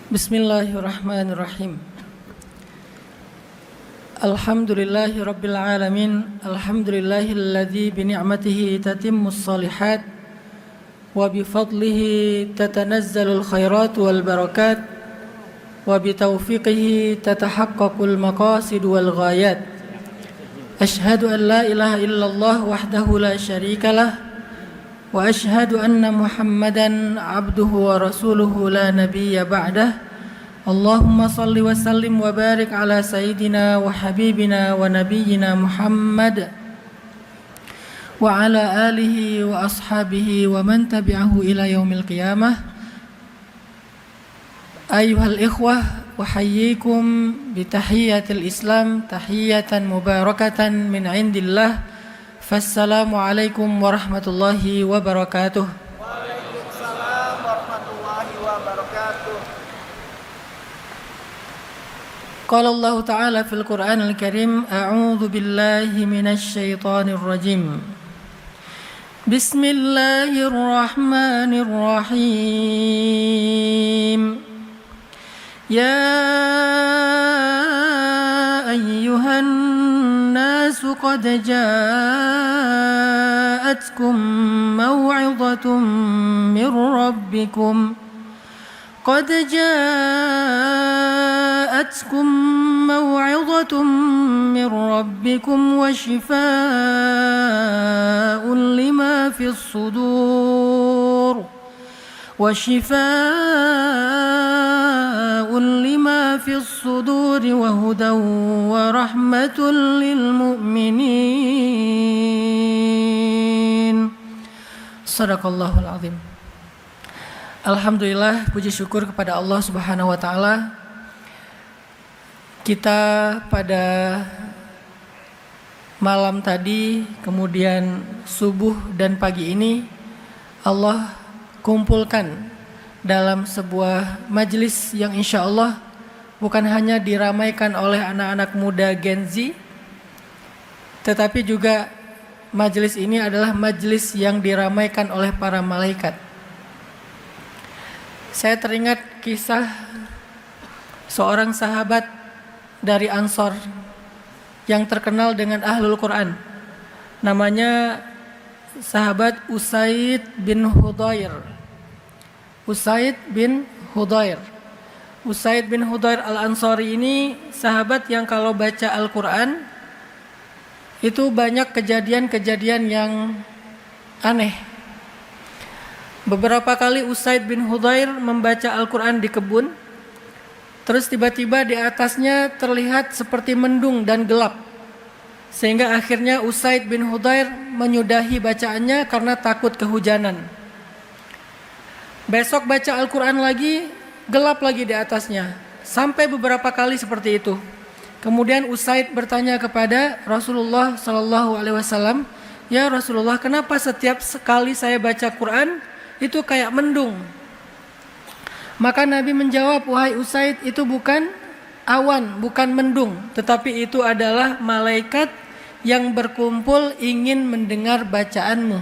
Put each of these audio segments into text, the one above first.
Bismillahirrahmanirrahim. Alhamdulillahi rabbil alamin. Alhamdulillahilladzi bi ni'matihi tatimmus shalihat wa bi fadlihi tatanazzalul khairat wal barakat wa bi taufiqihi tatahaqqaqul maqasid wal ghayat. Ashhadu an la ilaha illallah wahdahu la syarikalah wa ashhadu anna Muhammadan abduhu wa rasuluhu la nabiyya ba'dah. Allahumma salli wa sallim wa barik ala sayyidina wa habibina wa nabiyyina Muhammad wa ala alihi wa ashabihi wa man tabi'ahu ila yaumil qiyamah. Ayyuhal ikhwah, uhayyikum bi tahiyyatil Islam, tahiyatan mubarakatan min indillah. Fassalamualaikum warahmatullahi wabarakatuh. Waalaikumsalam warahmatullahi wabarakatuh. Qala Allah Ta'ala fil Qur'anil Karim, a'udzu billahi minasy syaithanir rajim. Bismillahirrahmanirrahim. Ya ayyuhan الناس قد جاءتكم موعظة من ربكم وشفاء لما في الصدور وهدى ورحمة للمؤمنين. Sadaqallahul azim. Alhamdulillah, puji syukur kepada Allah Subhanahu wa taala. Kita pada malam tadi, kemudian subuh dan pagi ini Allah kumpulkan dalam sebuah majelis yang insya Allah bukan hanya diramaikan oleh anak-anak muda Gen Z, tetapi juga majelis ini adalah majelis yang diramaikan oleh para malaikat. Saya teringat kisah seorang sahabat dari Ansor yang terkenal dengan Ahlul Quran. Namanya sahabat Usaid bin Hudayr. Usaid bin Hudayr al-Ansari ini sahabat yang kalau baca Al-Quran itu banyak kejadian-kejadian yang aneh. Beberapa kali Usaid bin Hudayr membaca Al-Quran di kebun, terus tiba-tiba di atasnya terlihat seperti mendung dan gelap, sehingga akhirnya Usaid bin Hudayr menyudahi bacaannya karena takut kehujanan. Besok baca Al-Quran lagi, gelap lagi di atasnya, sampai beberapa kali seperti itu. Kemudian Usaid bertanya kepada Rasulullah SAW, "Ya Rasulullah, kenapa setiap sekali saya baca Quran itu kayak mendung?" Maka Nabi menjawab, "Wahai Usaid, itu bukan awan, bukan mendung, tetapi itu adalah malaikat yang berkumpul ingin mendengar bacaanmu.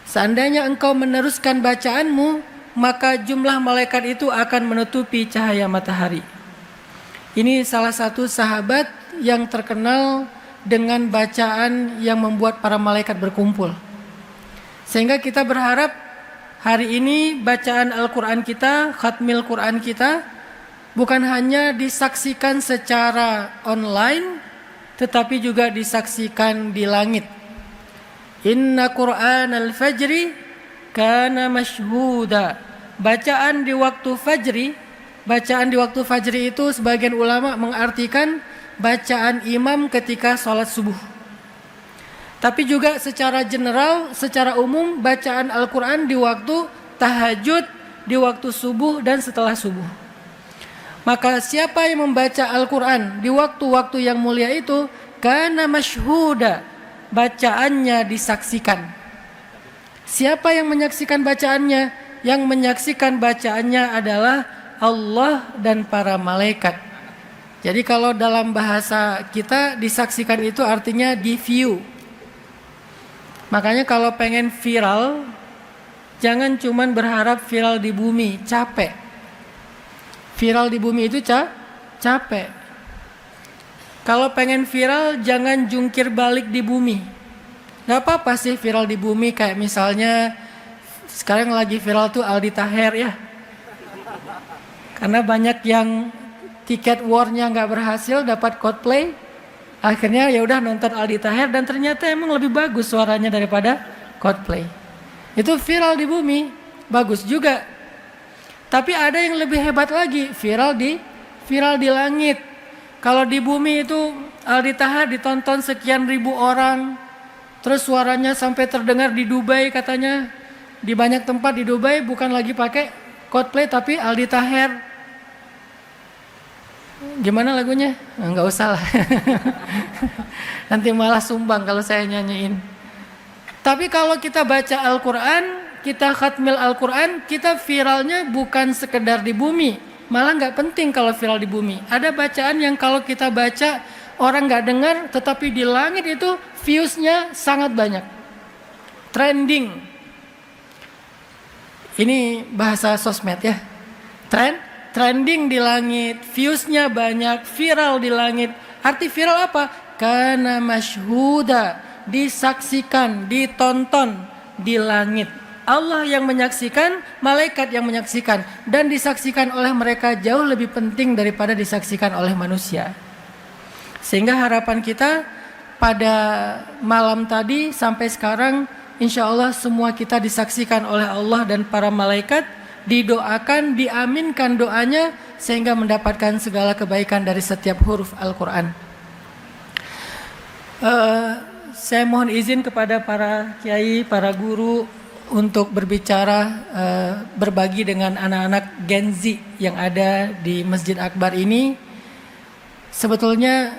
Seandainya engkau meneruskan bacaanmu, maka jumlah malaikat itu akan menutupi cahaya matahari." Ini salah satu sahabat yang terkenal dengan bacaan yang membuat para malaikat berkumpul. Sehingga kita berharap hari ini bacaan Al-Quran kita, khatmil Quran kita, bukan hanya disaksikan secara online, tetapi juga disaksikan di langit. Inna Qur'an al-fajri kana mashhuda. Bacaan di waktu fajri itu sebagian ulama mengartikan bacaan imam ketika sholat subuh. Tapi juga secara general, secara umum, bacaan Al-Quran di waktu tahajud, di waktu subuh dan setelah subuh. Maka siapa yang membaca Al-Quran di waktu-waktu yang mulia itu, kana mashhuda, bacaannya disaksikan. Siapa yang menyaksikan bacaannya? Yang menyaksikan bacaannya adalah Allah dan para malaikat. Jadi kalau dalam bahasa kita disaksikan itu artinya di view. Makanya kalau pengen viral, jangan cuman berharap viral di bumi, capek. Viral di bumi itu capek. Kalau pengen viral jangan jungkir balik di bumi. Gak apa-apa sih viral di bumi, kayak misalnya sekarang lagi viral tuh Aldi Taher ya. Karena banyak yang tiket war-nya gak berhasil dapat Coldplay, akhirnya ya udah nonton Aldi Taher dan ternyata emang lebih bagus suaranya daripada Coldplay. Itu viral di bumi, bagus juga. Tapi ada yang lebih hebat lagi, viral di langit. Kalau di bumi itu Aldi Taher ditonton sekian ribu orang, terus suaranya sampai terdengar di Dubai katanya. Di banyak tempat di Dubai bukan lagi pakai Coldplay tapi Aldi Taher. Gimana lagunya? Enggak usah lah. Nanti malah sumbang kalau saya nyanyiin. Tapi kalau kita baca Al-Quran, kita khatmil Al-Quran, kita viralnya bukan sekedar di bumi. Malah gak penting kalau viral di bumi. Ada bacaan yang kalau kita baca orang gak dengar, tetapi di langit itu viewsnya sangat banyak. Trending. Ini bahasa sosmed ya. Trending di langit, viewsnya banyak, viral di langit. Arti viral apa? Kana masyhuda, disaksikan, ditonton di langit. Allah yang menyaksikan, malaikat yang menyaksikan, dan disaksikan oleh mereka jauh lebih penting daripada disaksikan oleh manusia. Sehingga harapan kita pada malam tadi sampai sekarang, insya Allah semua kita disaksikan oleh Allah dan para malaikat, didoakan, diaminkan doanya sehingga mendapatkan segala kebaikan dari setiap huruf Al-Quran. Saya mohon izin kepada para kiai, para guru untuk berbicara, berbagi dengan anak-anak Gen Z yang ada di Masjid Akbar ini. Sebetulnya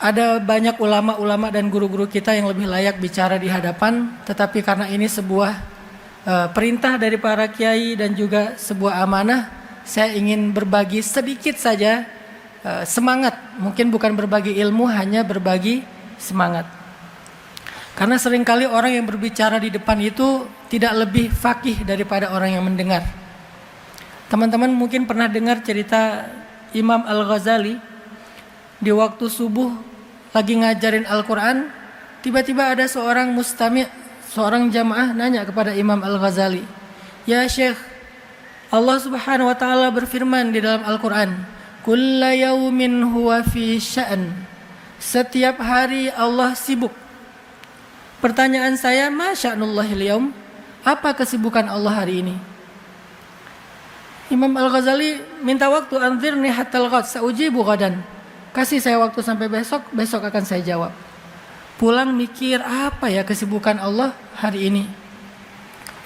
ada banyak ulama-ulama dan guru-guru kita yang lebih layak bicara di hadapan, tetapi karena ini sebuah perintah dari para kiai dan juga sebuah amanah, saya ingin berbagi sedikit saja semangat. Mungkin bukan berbagi ilmu, hanya berbagi semangat. Karena seringkali orang yang berbicara di depan itu tidak lebih faqih daripada orang yang mendengar. Teman-teman mungkin pernah dengar cerita Imam Al-Ghazali. Di waktu subuh lagi ngajarin Al-Quran, tiba-tiba ada seorang mustami', seorang jamaah nanya kepada Imam Al-Ghazali, "Ya Syekh, Allah Subhanahu wa taala berfirman di dalam Al-Quran, kulla yaumin huwa fi sya'n." Setiap hari Allah sibuk. Pertanyaan saya, ma sya'nullahil yaum? Apa kesibukan Allah hari ini? Imam Al-Ghazali minta waktu, anzirni hatal ghad, sa'ujibu ghadan. Kasih saya waktu sampai besok akan saya jawab. Pulang mikir, apa ya kesibukan Allah hari ini?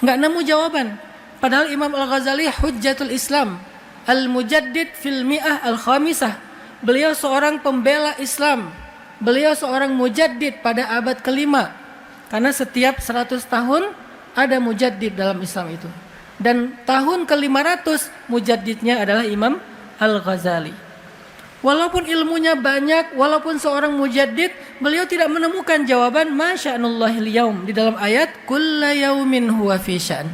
Enggak nemu jawaban. Padahal Imam Al-Ghazali hujjatul Islam, al-mujaddid fil mi'ah al-khamisah. Beliau seorang pembela Islam. Beliau seorang mujaddid pada abad kelima. Karena setiap 100 tahun ada mujaddid dalam Islam itu. Dan tahun ke-500 mujaddidnya adalah Imam Al-Ghazali. Walaupun ilmunya banyak, walaupun seorang mujaddid, beliau tidak menemukan jawaban ma sya'nullahil yaum di dalam ayat kulla yaumin huwa fi sya'n.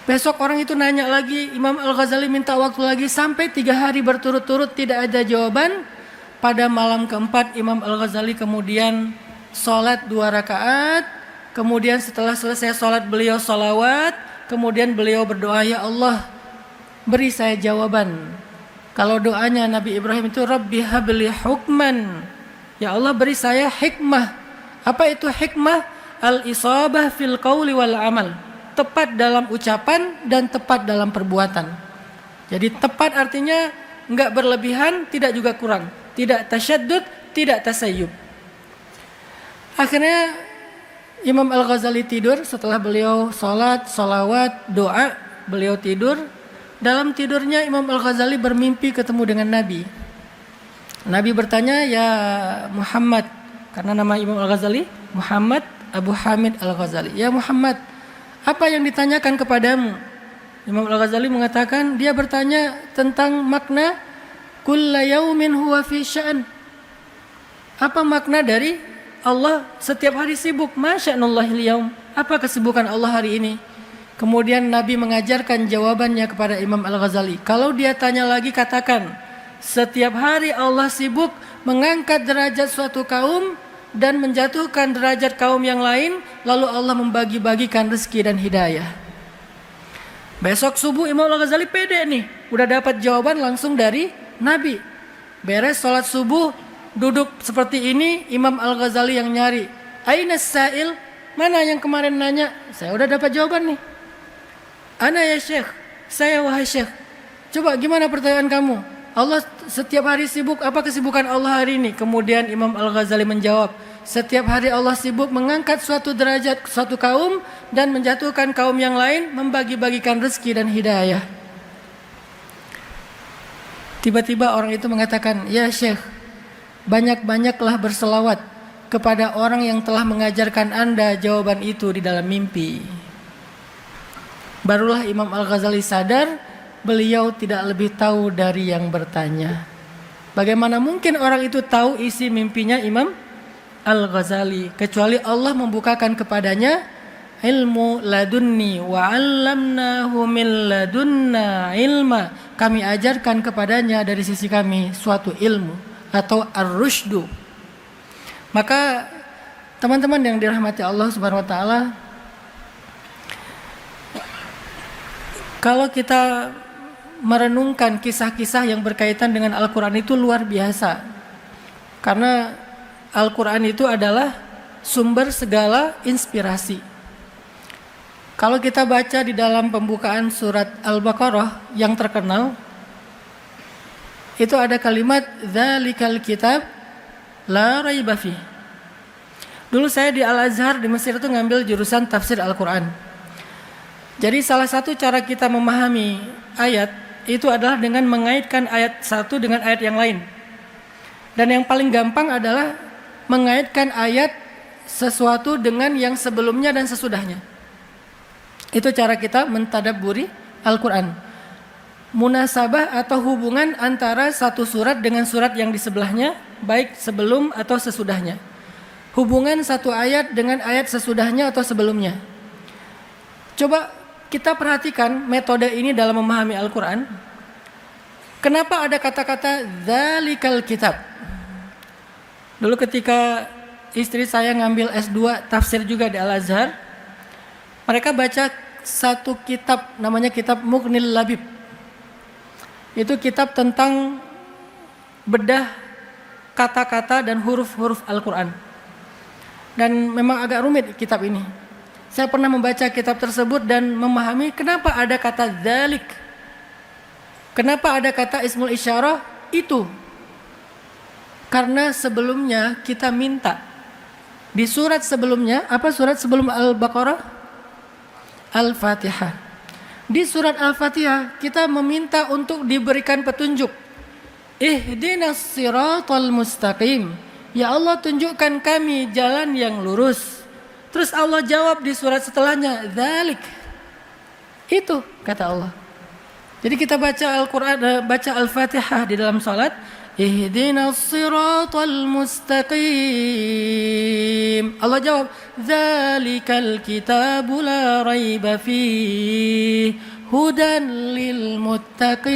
Besok orang itu nanya lagi, Imam Al-Ghazali minta waktu lagi sampai 3 hari berturut-turut tidak ada jawaban. Pada malam keempat Imam Al-Ghazali kemudian sholat 2 rakaat, kemudian setelah selesai sholat beliau sholawat, kemudian beliau berdoa, ya Allah beri saya jawaban. Kalau doanya Nabi Ibrahim itu Rabbi habli hukman, ya Allah beri saya hikmah. Apa itu hikmah? Al-isabah fil qawli wal amal, tepat dalam ucapan dan tepat dalam perbuatan. Jadi tepat artinya enggak berlebihan, tidak juga kurang, tidak tasyaddud, tidak tasayyub. Akhirnya Imam Al-Ghazali tidur setelah beliau sholat, sholawat, doa, beliau tidur. Dalam tidurnya Imam Al-Ghazali bermimpi ketemu dengan Nabi. Nabi bertanya, ya Muhammad, karena nama Imam Al-Ghazali Muhammad Abu Hamid Al-Ghazali. Ya Muhammad, apa yang ditanyakan kepadamu? Imam Al-Ghazali mengatakan, dia bertanya tentang makna kulla yaumin huwa fi sya'n. Apa makna dari Allah setiap hari sibuk? Ma sya'nullahil yaum. Apa kesibukan Allah hari ini? Kemudian Nabi mengajarkan jawabannya kepada Imam Al-Ghazali. Kalau dia tanya lagi katakan, setiap hari Allah sibuk mengangkat derajat suatu kaum dan menjatuhkan derajat kaum yang lain, lalu Allah membagi-bagikan rezeki dan hidayah. Besok subuh Imam Al-Ghazali pede nih, udah dapat jawaban langsung dari Nabi. Beres sholat subuh, duduk seperti ini, Imam Al-Ghazali yang nyari. Aina sa'il? Mana yang kemarin nanya? Saya udah dapat jawaban nih. Ana ya Syekh, saya wahai Syekh. Coba gimana pertanyaan kamu? Allah setiap hari sibuk, apa kesibukan Allah hari ini? Kemudian Imam Al-Ghazali menjawab, setiap hari Allah sibuk mengangkat suatu derajat suatu kaum dan menjatuhkan kaum yang lain, membagi-bagikan rezeki dan hidayah. Tiba-tiba orang itu mengatakan, ya Syekh, banyak-banyaklah berselawat kepada orang yang telah mengajarkan Anda jawaban itu di dalam mimpi. Barulah Imam Al-Ghazali sadar, beliau tidak lebih tahu dari yang bertanya. Bagaimana mungkin orang itu tahu isi mimpinya Imam Al-Ghazali, kecuali Allah membukakan kepadanya ilmu ladunni wa 'allamnahu min ladunna ilma. Kami ajarkan kepadanya dari sisi kami suatu ilmu atau ar-rusydu. Maka teman-teman yang dirahmati Allah Subhanahu wa taala, kalau kita merenungkan kisah-kisah yang berkaitan dengan Al-Quran itu luar biasa. Karena Al-Quran itu adalah sumber segala inspirasi. Kalau kita baca di dalam pembukaan surat Al-Baqarah yang terkenal, itu ada kalimat dzalikal kitab la raiba fi. Dulu saya di Al-Azhar di Mesir itu ngambil jurusan tafsir Al-Quran. Jadi salah satu cara kita memahami ayat itu adalah dengan mengaitkan ayat satu dengan ayat yang lain. Dan yang paling gampang adalah mengaitkan ayat sesuatu dengan yang sebelumnya dan sesudahnya. Itu cara kita mentadabburi Al-Quran. Munasabah atau hubungan antara satu surat dengan surat yang di sebelahnya, baik sebelum atau sesudahnya. Hubungan satu ayat dengan ayat sesudahnya atau sebelumnya. Coba kita perhatikan metode ini dalam memahami Al-Quran. Kenapa ada kata-kata dzalikal kitab? Dulu ketika istri saya ngambil S2 tafsir juga di Al-Azhar, mereka baca satu kitab namanya kitab Mughnil Labib. Itu kitab tentang bedah kata-kata dan huruf-huruf Al-Quran. Dan memang agak rumit kitab ini. Saya pernah membaca kitab tersebut dan memahami kenapa ada kata dzalik. Kenapa ada kata ismul isyarah itu. Karena sebelumnya kita minta. Di surat sebelumnya, apa surat sebelum Al-Baqarah? Al-Fatihah. Di surat Al-Fatihah kita meminta untuk diberikan petunjuk. Ihdinas siratal mustaqim. Ya Allah, tunjukkan kami jalan yang lurus. Terus Allah jawab di surat setelahnya, dzalik. Itu kata Allah. Jadi kita baca Al-Quran, baca Al-Fatihah di dalam salat, ihdinas siratal mustaqim. Allah jawab, dzalikal kitabu la raiba fihi hudan lil muttaqin.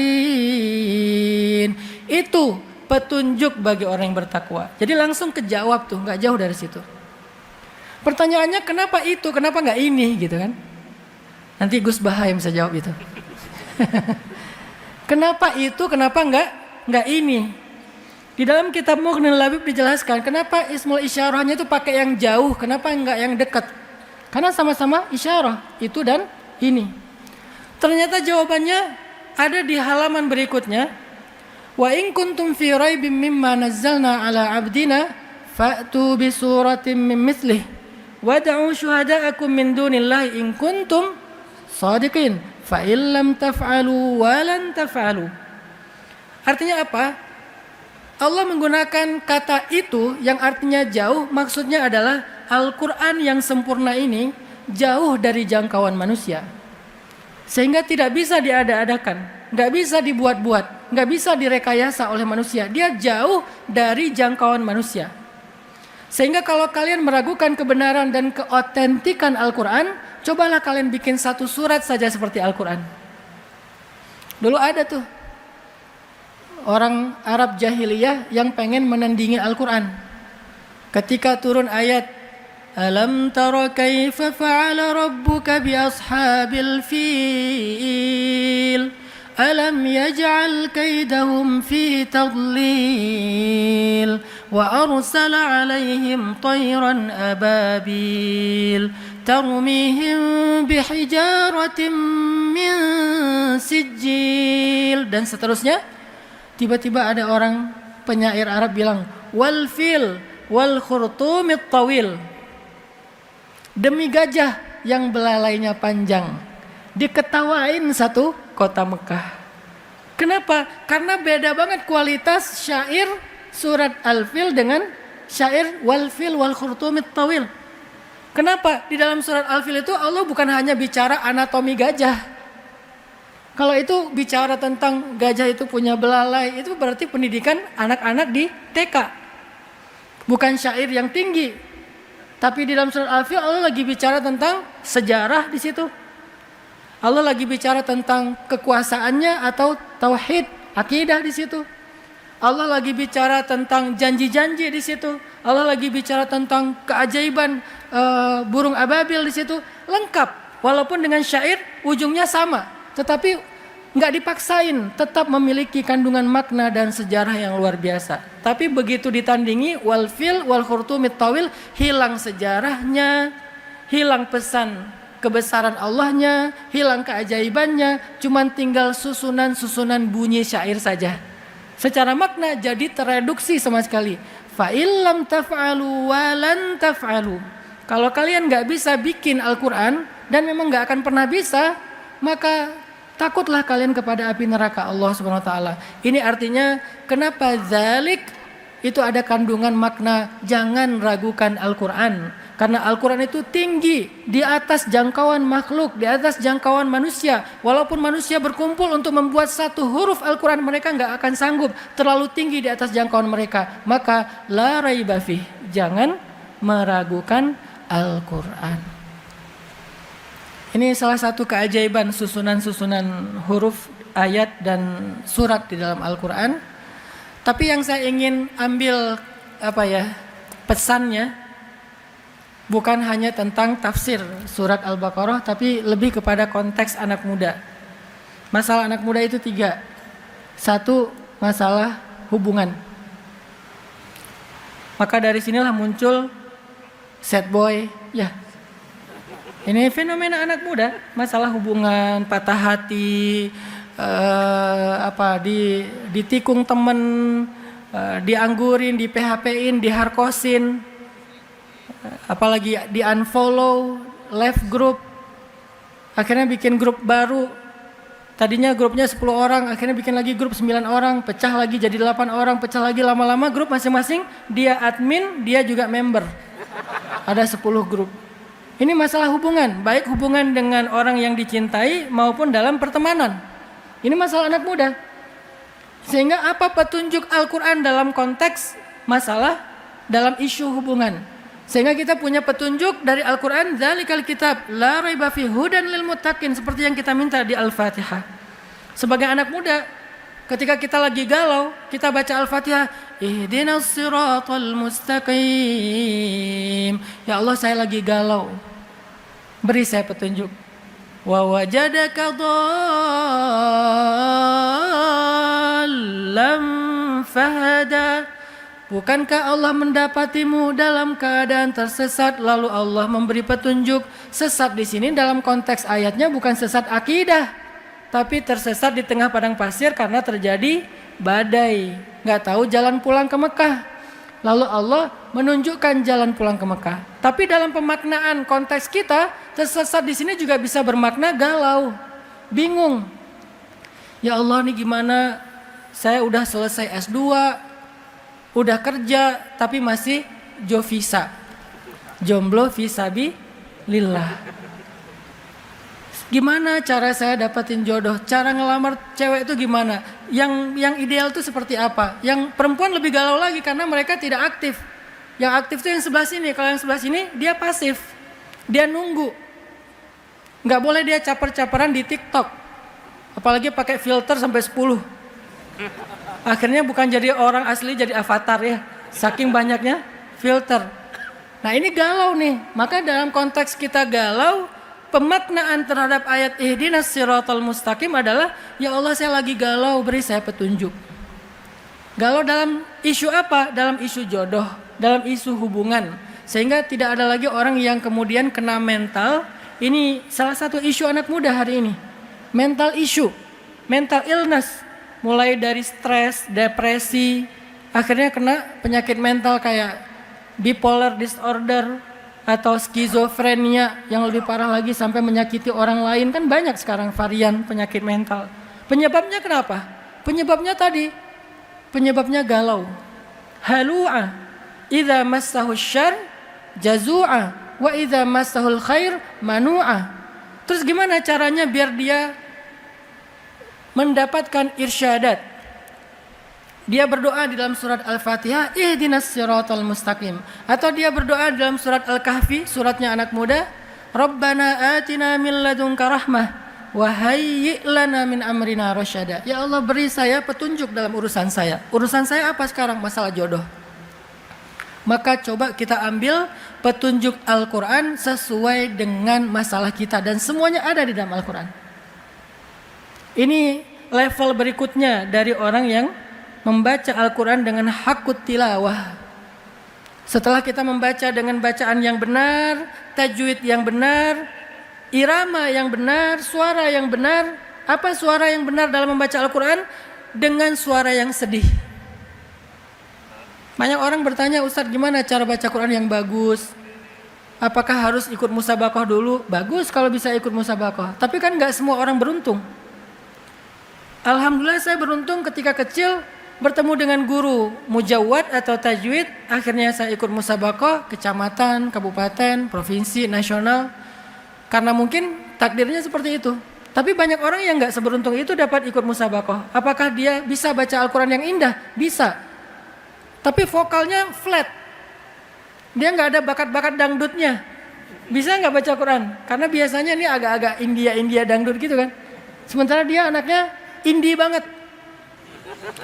Itu petunjuk bagi orang yang bertakwa. Jadi langsung kejawab tuh, nggak jauh dari situ. Pertanyaannya kenapa itu, kenapa nggak ini gitu kan? Nanti Gus Baha yang bisa jawab itu. Kenapa itu, kenapa nggak ini? Di dalam kitab Mughnil Labib dijelaskan kenapa ismul isyarahnya itu pakai yang jauh, kenapa nggak yang dekat? Karena sama-sama isyarah itu dan ini. Ternyata jawabannya ada di halaman berikutnya. Wa in kuntum fi raibim mimma nazzalna ala abdina fa'tu bi suratin min mithlih wad'u syuhada'akum min dunillahi in kuntum shadiqin fa in lam taf'alu wa lan taf'alu. Artinya apa? Allah menggunakan kata itu yang artinya jauh, maksudnya adalah Al-Quran yang sempurna ini jauh dari jangkauan manusia. Sehingga tidak bisa diada-adakan, nggak bisa dibuat-buat, nggak bisa direkayasa oleh manusia. Dia jauh dari jangkauan manusia. Sehingga kalau kalian meragukan kebenaran dan keotentikan Al-Quran, Cobalah kalian bikin satu surat saja seperti Al-Quran. Dulu ada tuh orang Arab jahiliyah yang pengen menandingi Al-Quran. Ketika turun ayat Alam tara kaifa fa'ala rabbuka bi ashabil fil Alam yaj'al kaidahum fi tadlil wa arsala 'alaihim tayran ababil tarmihim bihijaratin min sijil, dan seterusnya. Tiba-tiba ada orang penyair Arab bilang wal fil wal khurtumit tawil, demi gajah yang belalainya panjang, diketawain satu kota Mekah. Kenapa? Karena beda banget kualitas syair surat Al-Fil dengan syair wal fil wal khurtumit tawil. Kenapa? Di dalam surat Al-Fil itu Allah bukan hanya bicara anatomi gajah. Kalau itu bicara tentang gajah itu punya belalai, itu berarti pendidikan anak-anak di TK. Bukan syair yang tinggi. Tapi di dalam surat Al-Fil Allah lagi bicara tentang sejarah di situ. Allah lagi bicara tentang kekuasaannya atau tauhid, akidah di situ. Allah lagi bicara tentang janji-janji di situ. Allah lagi bicara tentang keajaiban burung ababil di situ. Lengkap, walaupun dengan syair ujungnya sama, tetapi nggak dipaksain, tetap memiliki kandungan makna dan sejarah yang luar biasa. Tapi begitu ditandingi wal fil wal khurtumit tawil, hilang sejarahnya, hilang pesan kebesaran Allahnya, hilang keajaibannya, cuman tinggal susunan-susunan bunyi syair saja. Secara makna jadi tereduksi sama sekali. Fa illam taf'alu wa lan taf'alu. Kalau kalian nggak bisa bikin Al-Quran dan memang nggak akan pernah bisa, maka takutlah kalian kepada api neraka Allah Subhanahu wa taala. Ini artinya kenapa zalik itu ada kandungan makna jangan ragukan Al-Quran. Karena Al-Quran itu tinggi di atas jangkauan makhluk, di atas jangkauan manusia. Walaupun manusia berkumpul untuk membuat satu huruf Al-Quran, mereka nggak akan sanggup, terlalu tinggi di atas jangkauan mereka. Maka la raiba fih, jangan meragukan Al-Quran. Ini salah satu keajaiban susunan-susunan huruf, ayat, dan surat di dalam Al-Quran. Tapi yang saya ingin ambil pesannya bukan hanya tentang tafsir surat Al-Baqarah, tapi lebih kepada konteks anak muda. Masalah anak muda itu 3. 1, masalah hubungan. Maka dari sinilah muncul sad boy, ya. Ini fenomena anak muda, masalah hubungan, patah hati, ditikung temen, dianggurin, di PHP-in, diharkosin, apalagi di unfollow, left group, akhirnya bikin grup baru. Tadinya grupnya 10 orang, akhirnya bikin lagi grup 9 orang, pecah lagi jadi 8 orang, pecah lagi, lama-lama grup masing-masing dia admin, dia juga member. Ada 10 grup. Ini masalah hubungan, baik hubungan dengan orang yang dicintai maupun dalam pertemanan. Ini masalah anak muda. Sehingga apa petunjuk Al-Quran dalam konteks masalah dalam isu hubungan? Sehingga kita punya petunjuk dari Al-Quran, dzalikal kitab la raiba fihi hudan lil muttaqin, seperti yang kita minta di Al-Fatihah. Sebagai anak muda, ketika kita lagi galau, kita baca Al-Fatihah, ihdinas siratal mustaqim. Ya Allah, saya lagi galau, beri saya petunjuk. Wa wajadaka dhallam fahada. Bukankah Allah mendapatimu dalam keadaan tersesat lalu Allah memberi petunjuk? Sesat di sini dalam konteks ayatnya bukan sesat akidah, tapi tersesat di tengah padang pasir karena terjadi badai, nggak tahu jalan pulang ke Mekah. Lalu Allah menunjukkan jalan pulang ke Mekah. Tapi dalam pemaknaan konteks kita, tersesat di sini juga bisa bermakna galau, bingung. Ya Allah, nih gimana? Saya udah selesai S2, udah kerja, tapi masih jovisa, jomblo fisabilillah. Gimana cara saya dapetin jodoh? Cara ngelamar cewek itu gimana? Yang ideal itu seperti apa? Yang perempuan lebih galau lagi karena mereka tidak aktif. Yang aktif itu yang sebelah sini. Kalau yang sebelah sini dia pasif, dia nunggu. Nggak boleh dia caper-caperan di TikTok. Apalagi pakai filter sampai 10. Akhirnya bukan jadi orang asli, jadi avatar ya. Saking banyaknya filter. Nah ini galau nih. Maka dalam konteks kita galau, pemaknaan terhadap ayat ihdinas siratal mustaqim adalah, ya Allah saya lagi galau, beri saya petunjuk. Galau dalam isu apa? Dalam isu jodoh, dalam isu hubungan. Sehingga tidak ada lagi orang yang kemudian kena mental. Ini salah satu isu anak muda hari ini. Mental issue, mental illness. Mulai dari stres, depresi, akhirnya kena penyakit mental kayak bipolar disorder atau skizofrenia yang lebih parah lagi sampai menyakiti orang lain. Kan banyak sekarang varian penyakit mental. Penyebabnya kenapa? Penyebabnya tadi, penyebabnya galau. Halu'a, idza massahu syarr jazu'a, wa idza massahul khair manu'a. Terus gimana caranya biar dia mendapatkan irsyadat? Dia berdoa di dalam surat Al-Fatihah, ihdinas siratal mustaqim. Atau dia berdoa di dalam surat Al-Kahfi, suratnya anak muda, Rabbana atina min ladunka rahmah wa hayyi' lana min amrina rasyada. Ya Allah, beri saya petunjuk dalam urusan saya. Urusan saya apa sekarang? Masalah jodoh. Maka coba kita ambil petunjuk Al-Quran sesuai dengan masalah kita. Dan semuanya ada di dalam Al-Quran. Ini level berikutnya dari orang yang membaca Al-Quran dengan hakut tilawah. Setelah kita membaca dengan bacaan yang benar, tajwid yang benar, irama yang benar, suara yang benar. Apa suara yang benar dalam membaca Al-Quran? Dengan suara yang sedih. Banyak orang bertanya, Ustadz gimana cara baca Quran yang bagus? Apakah harus ikut musabaqah dulu? Bagus kalau bisa ikut musabaqah. Tapi kan gak semua orang beruntung. Alhamdulillah saya beruntung ketika kecil bertemu dengan guru mujawwad atau tajwid. Akhirnya saya ikut musabaqah kecamatan, kabupaten, provinsi, nasional. Karena mungkin takdirnya seperti itu. Tapi banyak orang yang gak seberuntung itu dapat ikut musabaqah. Apakah dia bisa baca Al-Quran yang indah? Bisa. Tapi vokalnya flat. Dia gak ada bakat-bakat dangdutnya. Bisa gak baca Quran? Karena biasanya ini agak-agak India dangdut gitu kan. Sementara dia anaknya indie banget.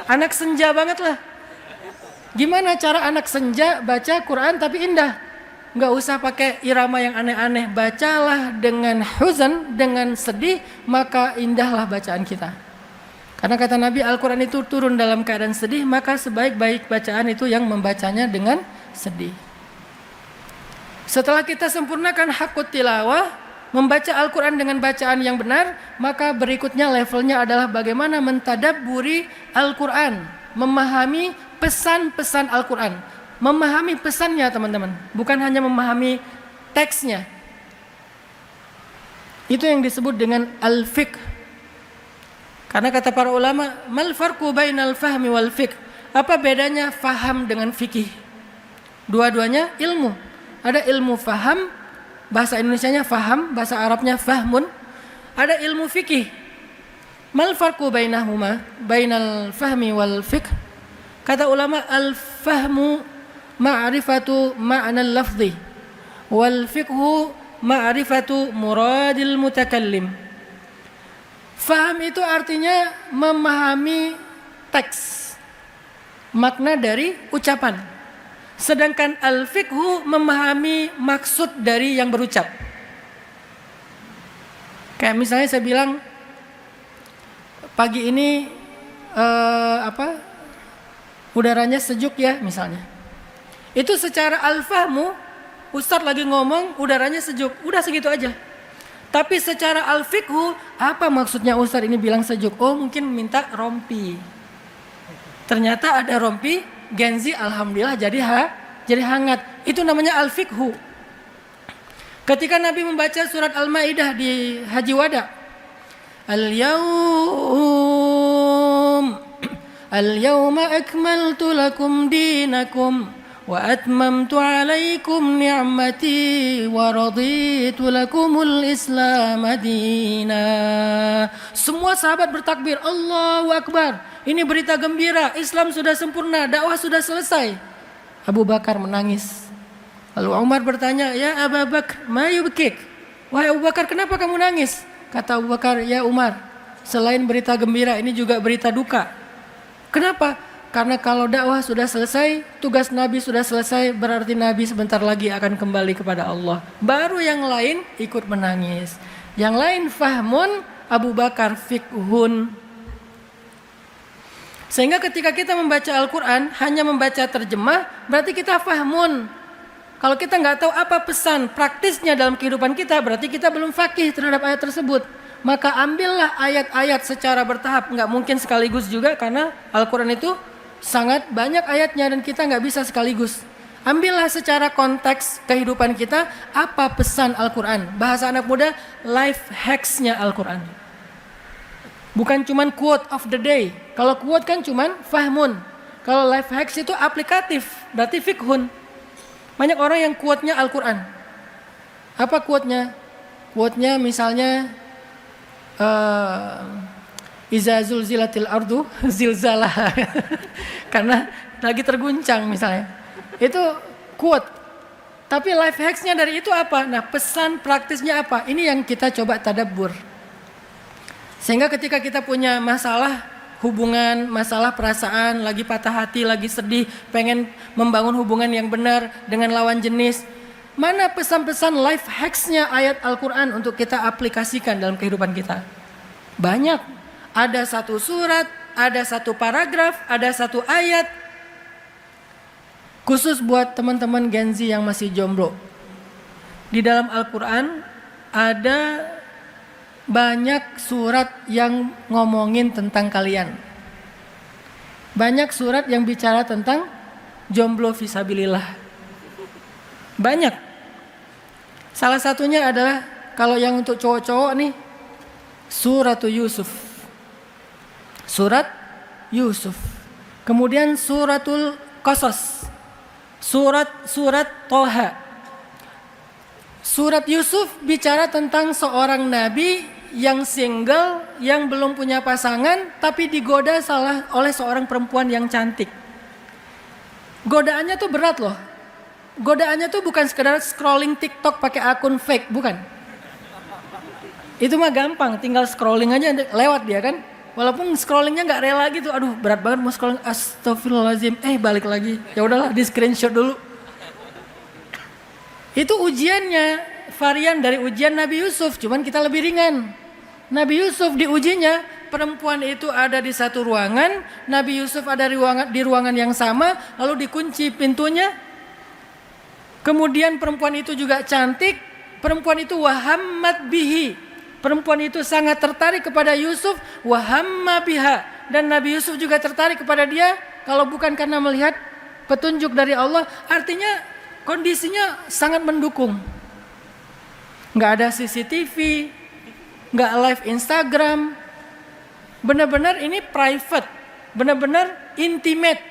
Anak senja banget lah. Gimana cara anak senja baca Quran tapi indah? Gak usah pakai irama yang aneh-aneh. Bacalah dengan huzan, dengan sedih, maka indahlah bacaan kita. Karena kata Nabi, Al-Quran itu turun dalam keadaan sedih, maka sebaik-baik bacaan itu yang membacanya dengan sedih. Setelah kita sempurnakan hakut tilawah, membaca Al-Quran dengan bacaan yang benar, maka berikutnya levelnya adalah bagaimana mentadabburi Al-Quran, memahami pesan-pesan Al-Quran, memahami pesannya teman-teman, bukan hanya memahami teksnya. Itu yang disebut dengan al-fiqh. Karena kata para ulama, mal farqu bainal fahmi wal fiqh? Apa bedanya faham dengan fikih? Dua-duanya ilmu. Ada ilmu faham, bahasa Indonesianya faham, bahasa Arabnya fahmun. Ada ilmu fikih. Mal farqu bainahuma, bainal fahmi wal fiqh? Kata ulama, al-fahmu ma'rifatu ma'nal lafzi, wal fiqhu ma'rifatu muradil mutakallim. Faham itu artinya memahami teks, makna dari ucapan. Sedangkan al-fiqhu memahami maksud dari yang berucap. Kayak misalnya saya bilang, pagi ini udaranya sejuk ya misalnya. Itu secara al-fahmu, Ustadz lagi ngomong udaranya sejuk, udah segitu aja. Tapi secara al-fiqhu, apa maksudnya Ustadz ini bilang sejuk? Oh mungkin minta rompi. Ternyata ada rompi, Genzi alhamdulillah jadi hangat. Itu namanya al-fiqhu. Ketika Nabi membaca surat Al-Maidah di Haji Wada, Al-yawma akmaltu lakum dinakum wa atmamtu alaikum ni'mati wa raditu lakumul islam madina. Semua sahabat bertakbir, Allahu Akbar. Ini berita gembira, Islam sudah sempurna, dakwah sudah selesai. Abu Bakar menangis. Lalu Umar bertanya, ya Abu Bakar, ma yubkik? Wahai Abu Bakar, kenapa kamu nangis? Kata Abu Bakar, ya Umar, selain berita gembira ini juga berita duka. Kenapa? Karena kalau dakwah sudah selesai, tugas Nabi sudah selesai, berarti Nabi sebentar lagi akan kembali kepada Allah. Baru yang lain ikut menangis. Yang lain fahmun, Abu Bakar fikhun. Sehingga ketika kita membaca Al-Quran, hanya membaca terjemah, berarti kita fahmun. Kalau kita nggak tahu apa pesan praktisnya dalam kehidupan kita, berarti kita belum faqih terhadap ayat tersebut. Maka ambillah ayat-ayat secara bertahap, nggak mungkin sekaligus juga karena Al-Quran itu sangat banyak ayatnya dan kita nggak bisa sekaligus. Ambillah secara konteks kehidupan kita, apa pesan Al-Quran. Bahasa anak muda, life hacks-nya Al-Quran. Bukan cuman quote of the day. Kalau quote kan cuman fahmun. Kalau life hacks itu aplikatif, berarti fikhun. Banyak orang yang quote-nya Al-Quran. Apa quote-nya? Quote-nya misalnya Iza zulzilatil ardu zilzalah. Karena lagi terguncang misalnya. Itu quote. Tapi life hacks-nya dari itu apa? Nah, pesan praktisnya apa? Ini yang kita coba tadabbur. Sehingga ketika kita punya masalah hubungan, masalah perasaan, lagi patah hati, lagi sedih, pengen membangun hubungan yang benar dengan lawan jenis, mana pesan-pesan life hacks-nya ayat Al-Quran untuk kita aplikasikan dalam kehidupan kita? Banyak. Ada satu surat, ada satu paragraf, ada satu ayat. Khusus buat teman-teman Gen Z yang masih jomblo. Di dalam Al-Quran ada banyak surat yang ngomongin tentang kalian. Banyak surat yang bicara tentang jomblo fisabilillah. Banyak. Salah satunya adalah kalau yang untuk cowok-cowok nih, Suratul Yusuf. Surat Yusuf. Kemudian Suratul Qasas. Surat Toha. Surat Yusuf bicara tentang seorang nabi yang single, yang belum punya pasangan, tapi digoda oleh seorang perempuan yang cantik. Godaannya tuh berat loh. Godaannya tuh bukan sekedar scrolling TikTok pakai akun fake, bukan. Itu mah gampang, tinggal scrolling aja lewat dia kan. Walaupun scrollingnya nggak rela gitu, aduh berat banget mau scrolling, astagfirullahaladzim, balik lagi, ya udahlah di screenshot dulu. Itu ujiannya, varian dari ujian Nabi Yusuf, cuman kita lebih ringan. Nabi Yusuf diujinya, perempuan itu ada di satu ruangan, Nabi Yusuf ada di ruangan yang sama, lalu dikunci pintunya. Kemudian perempuan itu juga cantik, perempuan itu wahammat bihi. Perempuan itu sangat tertarik kepada Yusuf, wahamma biha, dan Nabi Yusuf juga tertarik kepada dia. Kalau bukan karena melihat petunjuk dari Allah, artinya kondisinya sangat mendukung. Nggak ada CCTV, nggak live Instagram, benar-benar ini private, benar-benar intimate,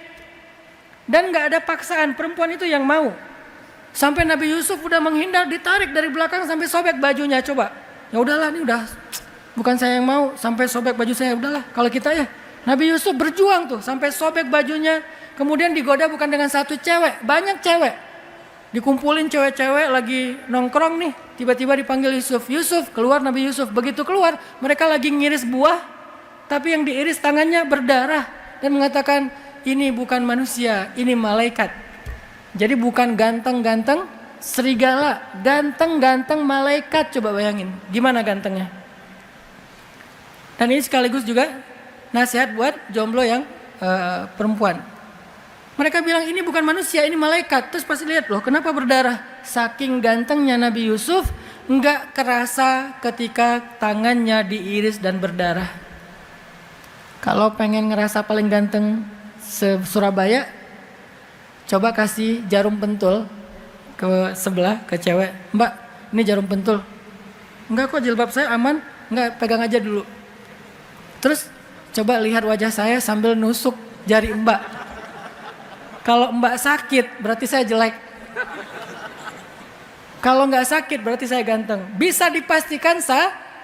dan nggak ada paksaan. Perempuan itu yang mau. Sampai Nabi Yusuf udah menghindar, ditarik dari belakang sampai sobek bajunya. Coba. Ya udahlah, ini udah bukan saya yang mau, sampai sobek baju saya. Udahlah, kalau kita ya. Nabi Yusuf berjuang tuh sampai sobek bajunya. Kemudian digoda bukan dengan satu cewek, banyak cewek. Dikumpulin cewek-cewek lagi nongkrong nih, tiba-tiba dipanggil Yusuf. Yusuf, keluar Nabi Yusuf. Begitu keluar, mereka lagi ngiris buah, tapi yang diiris tangannya berdarah dan mengatakan, ini bukan manusia, ini malaikat. Jadi bukan ganteng-ganteng serigala, ganteng-ganteng malaikat. Coba bayangin, gimana gantengnya. Dan ini sekaligus juga nasihat buat jomblo yang perempuan. Mereka bilang ini bukan manusia, ini malaikat. Terus pasti lihat loh, kenapa berdarah? Saking gantengnya Nabi Yusuf, enggak kerasa ketika tangannya diiris dan berdarah. Kalau pengen ngerasa paling ganteng se-Surabaya, coba kasih jarum pentul ke sebelah, ke cewek. Mbak, ini jarum pentul. Enggak kok, jilbab saya aman. Enggak, pegang aja dulu. Terus coba lihat wajah saya sambil nusuk jari mbak. Kalau mbak sakit, berarti saya jelek. Kalau nggak sakit, berarti saya ganteng. Bisa dipastikan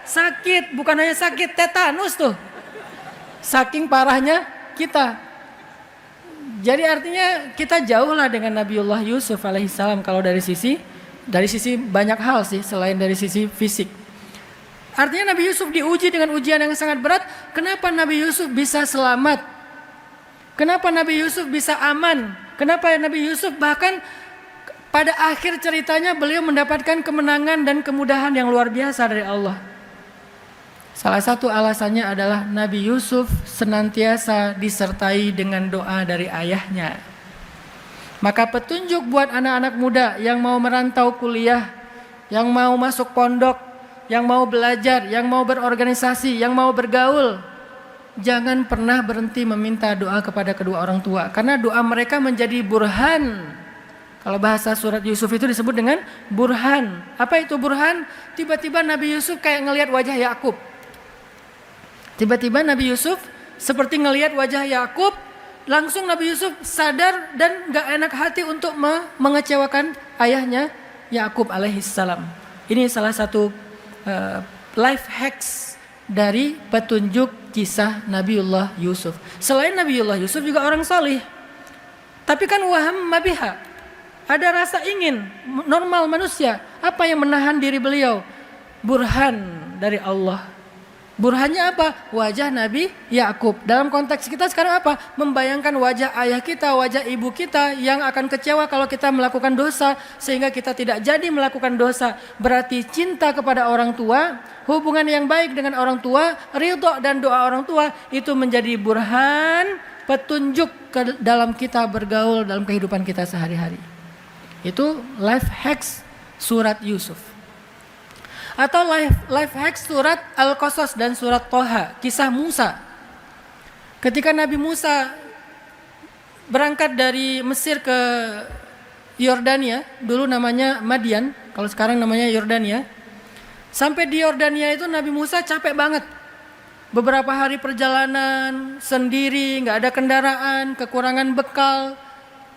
sakit. Bukan hanya sakit, tetanus tuh. Saking parahnya kita. Jadi artinya kita jauh lah dengan Nabiullah Yusuf alaihissalam kalau dari sisi Dari sisi banyak hal sih selain dari sisi fisik. Artinya Nabi Yusuf diuji dengan ujian yang sangat berat. Kenapa Nabi Yusuf bisa selamat? Kenapa Nabi Yusuf bisa aman? Kenapa Nabi Yusuf bahkan pada akhir ceritanya beliau mendapatkan kemenangan dan kemudahan yang luar biasa dari Allah? Salah satu alasannya adalah Nabi Yusuf senantiasa disertai dengan doa dari ayahnya. Maka petunjuk buat anak-anak muda yang mau merantau kuliah, yang mau masuk pondok, yang mau belajar, yang mau berorganisasi, yang mau bergaul, jangan pernah berhenti meminta doa kepada kedua orang tua, karena doa mereka menjadi burhan. Kalau bahasa surat Yusuf itu disebut dengan burhan. Apa itu burhan? Tiba-tiba Nabi Yusuf kayak ngelihat wajah Yakub. Tiba-tiba Nabi Yusuf seperti ngelihat wajah Yakub, langsung Nabi Yusuf sadar dan gak enak hati untuk mengecewakan ayahnya Yakub alaihissalam. Ini salah satu life hacks dari petunjuk kisah Nabiullah Yusuf. Selain Nabiullah Yusuf juga orang salih. Tapi kan waham mabiha, ada rasa ingin normal manusia. Apa yang menahan diri beliau? Burhan dari Allah. Burhannya apa? Wajah Nabi Yakub. Dalam konteks kita sekarang apa? Membayangkan wajah ayah kita, wajah ibu kita yang akan kecewa kalau kita melakukan dosa, sehingga kita tidak jadi melakukan dosa. Berarti cinta kepada orang tua, hubungan yang baik dengan orang tua, ridho dan doa orang tua, itu menjadi burhan, petunjuk ke dalam kita bergaul dalam kehidupan kita sehari-hari. Itu life hacks surat Yusuf. Atau life hacks surat Al-Qasas dan surat Toha, kisah Musa. Ketika Nabi Musa berangkat dari Mesir ke Yordania, dulu namanya Madian, kalau sekarang namanya Yordania. Sampai di Yordania itu Nabi Musa capek banget. Beberapa hari perjalanan sendiri, gak ada kendaraan, kekurangan bekal,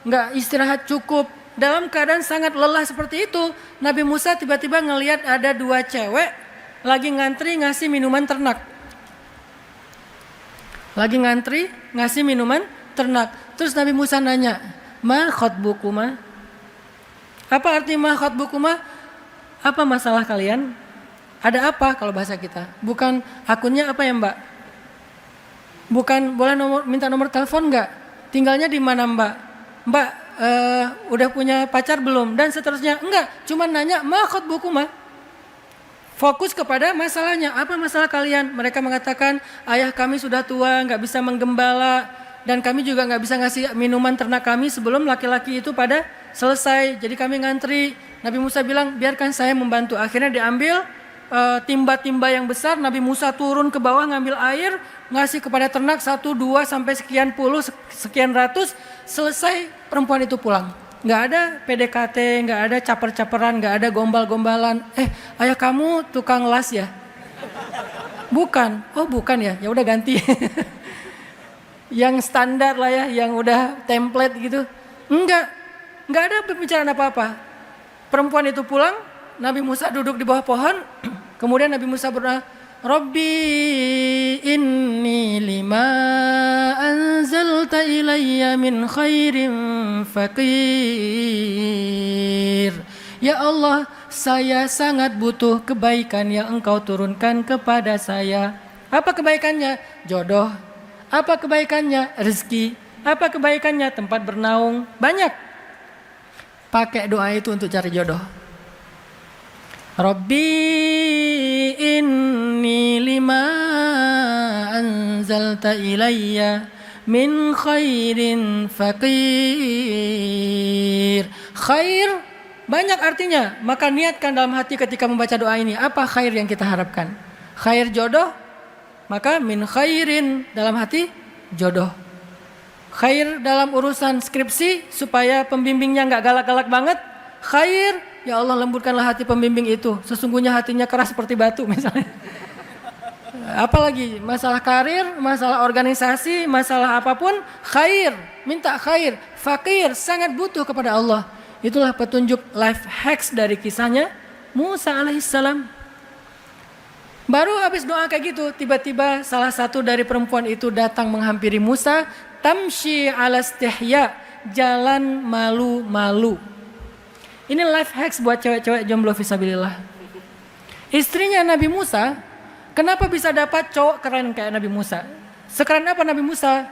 gak istirahat cukup. Dalam keadaan sangat lelah seperti itu, Nabi Musa tiba-tiba ngelihat ada dua cewek lagi ngantri ngasih minuman ternak. Lagi ngantri ngasih minuman ternak. Terus Nabi Musa nanya, "Ma khatbukuma?" Apa arti ma khatbukuma? Apa masalah kalian? Ada apa kalau bahasa kita? Bukan akunnya apa ya, Mbak? Bukan boleh minta nomor telepon enggak? Tinggalnya di mana, Mbak? Mbak, udah punya pacar belum? Dan seterusnya. Enggak, cuma nanya ma khatbukuma. Fokus kepada masalahnya. Apa masalah kalian? Mereka mengatakan, ayah kami sudah tua, gak bisa menggembala, dan kami juga gak bisa ngasih minuman ternak kami sebelum laki-laki itu pada selesai. Jadi kami ngantri. Nabi Musa bilang, biarkan saya membantu. Akhirnya diambil timba-timba yang besar. Nabi Musa turun ke bawah ngambil air, ngasih kepada ternak 1, 2 sampai sekian puluh, sekian ratus. Selesai, perempuan itu pulang. Nggak ada PDKT, nggak ada caper-caperan, nggak ada gombal-gombalan. Ayah kamu tukang las ya? Bukan. Oh bukan ya? Ya udah ganti. Yang standar lah ya, yang udah template gitu. Nggak ada pembicaraan apa-apa. Perempuan itu pulang, Nabi Musa duduk di bawah pohon. Kemudian Nabi Musa berdoa, Rabbi inni lima anzalta ilayya min khairin faqir. Ya Allah, saya sangat butuh kebaikan yang Engkau turunkan kepada saya. Apa kebaikannya? Jodoh. Apa kebaikannya? Rezeki. Apa kebaikannya? Tempat bernaung. Banyak. Pakai doa itu untuk cari jodoh. Rabbi inni lima anzalta ilayya min khairin faqir. Khair banyak artinya, maka niatkan dalam hati ketika membaca doa ini. Apa khair yang kita harapkan? Khair jodoh, maka min khairin dalam hati jodoh. Khair dalam urusan skripsi supaya pembimbingnya gak galak-galak banget. Khair, ya Allah lembutkanlah hati pembimbing itu. Sesungguhnya hatinya keras seperti batu misalnya. Apalagi masalah karir, masalah organisasi, masalah apapun, khair, minta khair. Fakir, sangat butuh kepada Allah. Itulah petunjuk life hacks dari kisahnya Musa alaihissalam. Baru habis doa kayak gitu, tiba-tiba salah satu dari perempuan itu datang menghampiri Musa. Tamshi ala istihya, jalan malu-malu. Ini life hacks buat cewek-cewek jomblo fisabilillah. Istrinya Nabi Musa, kenapa bisa dapat cowok keren kayak Nabi Musa? Sekeren apa Nabi Musa?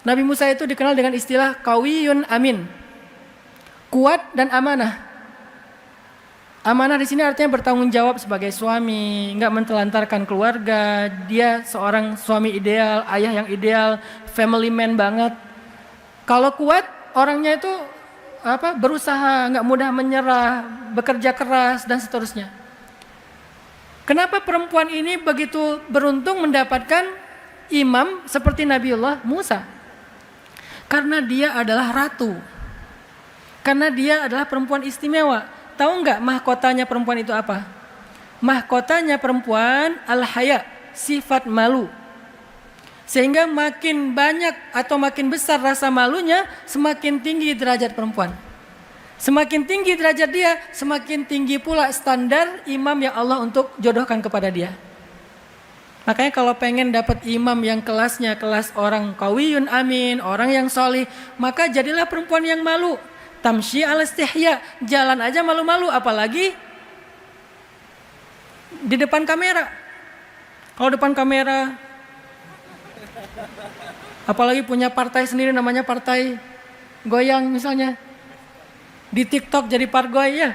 Nabi Musa itu dikenal dengan istilah qawiyun amin. Kuat dan amanah. Amanah di sini artinya bertanggung jawab sebagai suami, enggak mentelantarkan keluarga. Dia seorang suami ideal, ayah yang ideal, family man banget. Kalau kuat, orangnya itu berusaha, enggak mudah menyerah, bekerja keras dan seterusnya. Kenapa perempuan ini begitu beruntung mendapatkan imam seperti Nabiullah Musa? Karena dia adalah ratu. Karena dia adalah perempuan istimewa. Tahu nggak mahkotanya perempuan itu apa? Mahkotanya perempuan al-haya, sifat malu. Sehingga makin banyak atau makin besar rasa malunya, semakin tinggi derajat perempuan. Semakin tinggi derajat dia, semakin tinggi pula standar imam yang Allah untuk jodohkan kepada dia. Makanya kalau pengen dapat imam yang kelasnya kelas orang qawiyun amin, orang yang solih, maka jadilah perempuan yang malu. Tamshi ala istihya, jalan aja malu-malu, apalagi di depan kamera. Kalau depan kamera, apalagi punya partai sendiri namanya partai goyang misalnya, di TikTok jadi pargoy ya,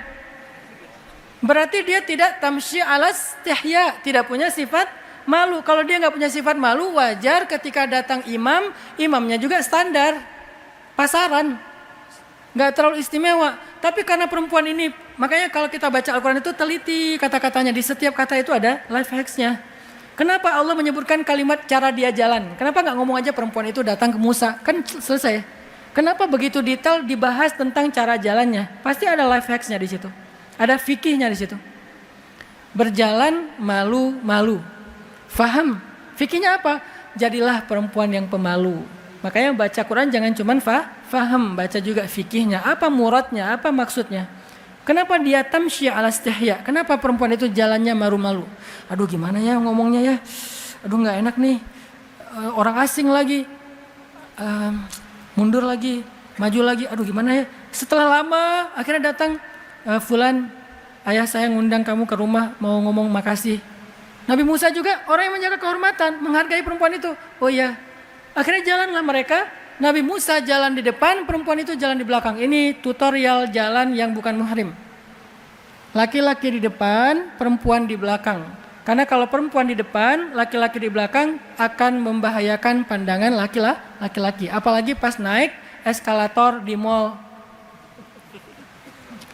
berarti dia tidak tamshi ala istihya, tidak punya sifat malu. Kalau dia nggak punya sifat malu, wajar ketika datang imam, imamnya juga standar pasaran, nggak terlalu istimewa. Tapi karena perempuan ini, makanya kalau kita baca Al-Quran itu teliti kata-katanya, di setiap kata itu ada life hacksnya. Kenapa Allah menyebutkan kalimat cara dia jalan? Kenapa nggak ngomong aja perempuan itu datang ke Musa, kan selesai. Kenapa begitu detail dibahas tentang cara jalannya? Pasti ada life hacksnya di situ, ada fikihnya di situ. Berjalan malu-malu, faham fikihnya apa? Jadilah perempuan yang pemalu. Makanya baca Quran jangan cuman faham, baca juga fikihnya, apa muradnya, apa maksudnya. Kenapa dia tamshi ala istihya? Kenapa perempuan itu jalannya malu-malu? Aduh gimana ya ngomongnya ya? Aduh nggak enak nih, orang asing lagi, mundur lagi, maju lagi, aduh gimana ya? Setelah lama akhirnya datang, fulan, ayah saya ngundang kamu ke rumah mau ngomong makasih. Nabi Musa juga orang yang menjaga kehormatan, menghargai perempuan itu. Oh iya, akhirnya jalanlah mereka. Nabi Musa jalan di depan, perempuan itu jalan di belakang. Ini tutorial jalan yang bukan muhrim. Laki-laki di depan, perempuan di belakang. Karena kalau perempuan di depan, laki-laki di belakang akan membahayakan pandangan laki-laki. Apalagi pas naik eskalator di mall.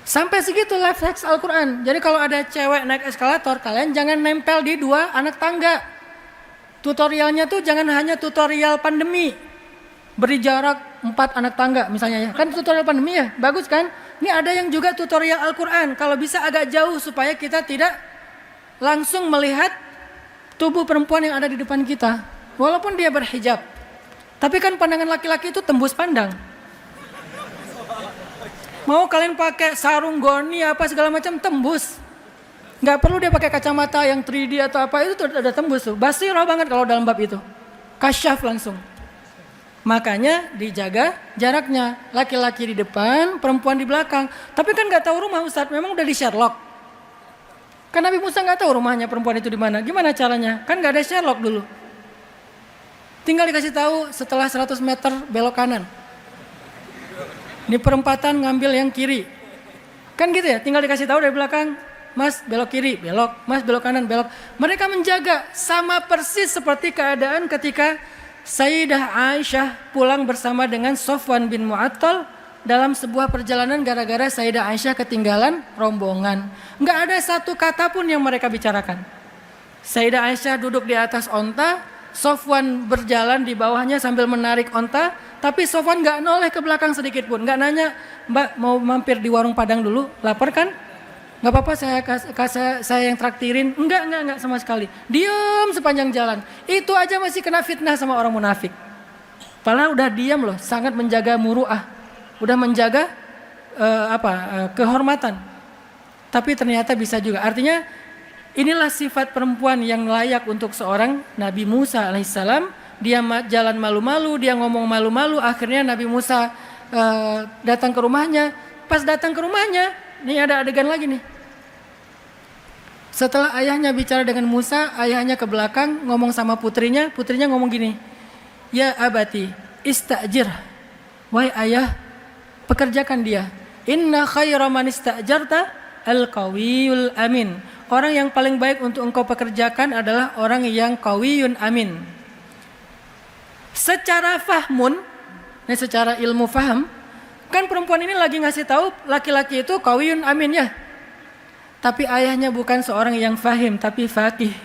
Sampai segitu life hacks Al-Quran. Jadi kalau ada cewek naik eskalator, kalian jangan nempel di dua anak tangga. Tutorialnya tuh jangan hanya tutorial pandemi. Beri jarak 4 anak tangga misalnya ya. Kan tutorial pandemi ya, bagus kan? Ini ada yang juga tutorial Al-Quran. Kalau bisa agak jauh supaya kita tidak langsung melihat tubuh perempuan yang ada di depan kita. Walaupun dia berhijab. Tapi kan pandangan laki-laki itu tembus pandang. Mau kalian pakai sarung goni apa segala macam tembus. Nggak perlu dia pakai kacamata yang 3D atau apa, itu udah tembus tuh. Basirah banget kalau dalam bab itu. Kasyaf langsung. Makanya dijaga jaraknya, laki-laki di depan, perempuan di belakang. Tapi kan nggak tahu rumah Ustadz, memang udah di Sherlock. Kan Nabi Musa nggak tahu rumahnya perempuan itu di mana. Gimana caranya? Kan nggak ada Sherlock dulu. Tinggal dikasih tahu setelah 100 meter belok kanan. Di perempatan ngambil yang kiri. Kan gitu ya, tinggal dikasih tahu dari belakang. Mas belok kiri, belok. Mas belok kanan, belok. Mereka menjaga sama persis seperti keadaan ketika Sayyidah Aisyah pulang bersama dengan Sofwan bin Mu'attal dalam sebuah perjalanan gara-gara Sayyidah Aisyah ketinggalan rombongan. Nggak ada satu kata pun yang mereka bicarakan. Sayyidah Aisyah duduk di atas onta, Sofwan berjalan di bawahnya sambil menarik onta, tapi Sofwan nggak noleh ke belakang sedikit pun, nggak nanya, Mbak mau mampir di warung Padang dulu, lapar kan? Nggak apa-apa saya yang traktirin. Enggak sama sekali. Diam sepanjang jalan. Itu aja masih kena fitnah sama orang munafik. Padahal udah diam loh, sangat menjaga muru'ah. Udah menjaga kehormatan. Tapi ternyata bisa juga. Artinya inilah sifat perempuan yang layak untuk seorang Nabi Musa alaihissalam. Dia jalan malu-malu, dia ngomong malu-malu. Akhirnya Nabi Musa datang ke rumahnya. Pas datang ke rumahnya, nih ada adegan lagi nih. Setelah ayahnya bicara dengan Musa, ayahnya ke belakang ngomong sama putrinya, putrinya ngomong gini, ya abati, istajir. Wahai ayah, pekerjakan dia. Inna khaira man istajarta al-qawiyul amin. Orang yang paling baik untuk engkau pekerjakan adalah orang yang qawiyun amin. Secara fahmun, ini secara ilmu faham, kan perempuan ini lagi ngasih tahu laki-laki itu qawiyun amin ya. Tapi ayahnya bukan seorang yang fahim, tapi faqih.